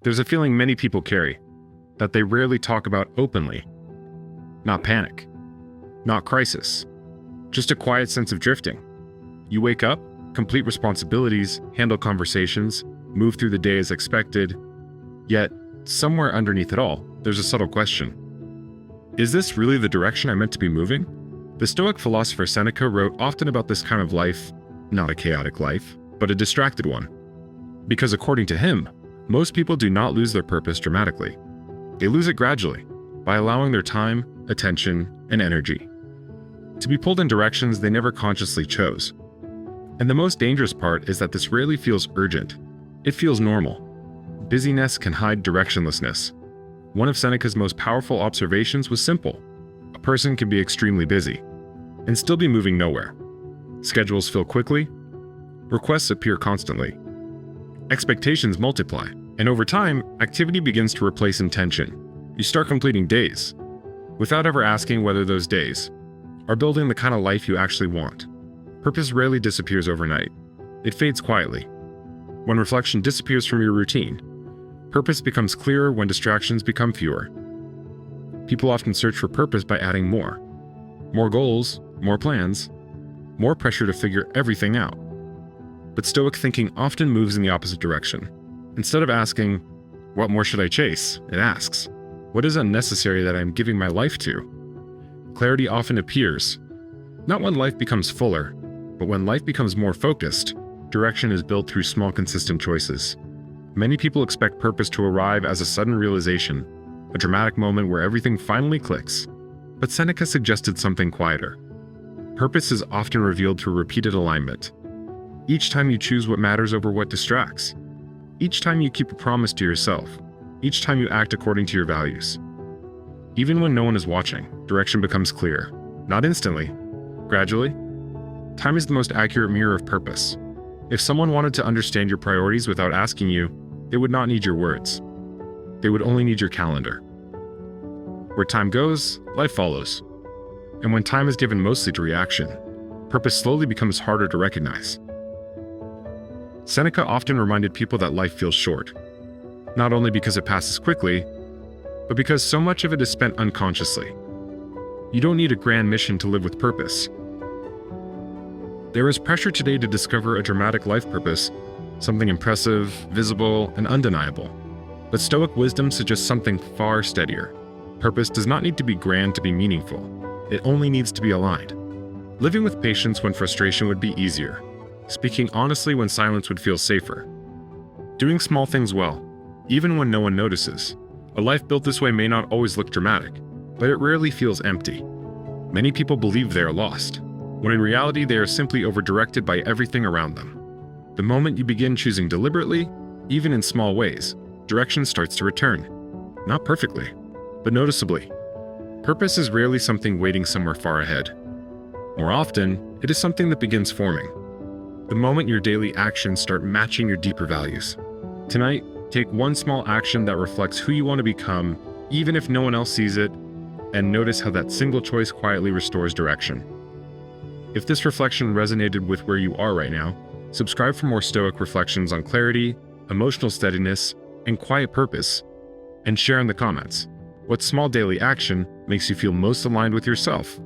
There's a feeling many people carry that they rarely talk about openly. Not panic, not crisis, just a quiet sense of drifting. You wake up, complete responsibilities, handle conversations, move through the day as expected, yet somewhere underneath it all, there's a subtle question. Is this really the direction I'm meant to be moving? The Stoic philosopher Seneca wrote often about this kind of life, not a chaotic life, but a distracted one. Because according to him, most people do not lose their purpose dramatically. They lose it gradually, by allowing their time, attention, and energy to be pulled in directions they never consciously chose. And the most dangerous part is that this rarely feels urgent. It feels normal. Busyness can hide directionlessness. One of Seneca's most powerful observations was simple. A person can be extremely busy and still be moving nowhere. Schedules fill quickly, requests appear constantly, expectations multiply, and over time, activity begins to replace intention. You start completing days, without ever asking whether those days are building the kind of life you actually want. Purpose rarely disappears overnight. It fades quietly. When reflection disappears from your routine, purpose becomes clearer when distractions become fewer. People often search for purpose by adding more. More goals, more plans, more pressure to figure everything out. But Stoic thinking often moves in the opposite direction. Instead of asking, "What more should I chase?" it asks, "What is unnecessary that I'm giving my life to?" Clarity often appears, not when life becomes fuller, but when life becomes more focused. Direction is built through small, consistent choices. Many people expect purpose to arrive as a sudden realization, a dramatic moment where everything finally clicks. But Seneca suggested something quieter. Purpose is often revealed through repeated alignment. Each time you choose what matters over what distracts. Each time you keep a promise to yourself. Each time you act according to your values. Even when no one is watching, direction becomes clear. Not instantly, gradually. Time is the most accurate mirror of purpose. If someone wanted to understand your priorities without asking you, they would not need your words. They would only need your calendar. Where time goes, life follows. And when time is given mostly to reaction, purpose slowly becomes harder to recognize. Seneca often reminded people that life feels short, not only because it passes quickly, but because so much of it is spent unconsciously. You don't need a grand mission to live with purpose. There is pressure today to discover a dramatic life purpose, something impressive, visible, and undeniable. But Stoic wisdom suggests something far steadier. Purpose does not need to be grand to be meaningful. It only needs to be aligned. Living with patience when frustration would be easier. Speaking honestly when silence would feel safer. Doing small things well, even when no one notices. A life built this way may not always look dramatic, but it rarely feels empty. Many people believe they are lost, when in reality they are simply over-directed by everything around them. The moment you begin choosing deliberately, even in small ways, direction starts to return. Not perfectly, but noticeably. Purpose is rarely something waiting somewhere far ahead. More often, it is something that begins forming. The moment your daily actions start matching your deeper values. Tonight, take one small action that reflects who you want to become, even if no one else sees it, and notice how that single choice quietly restores direction. If this reflection resonated with where you are right now, subscribe for more Stoic reflections on clarity, emotional steadiness, and quiet purpose, and share in the comments. What small daily action makes you feel most aligned with yourself?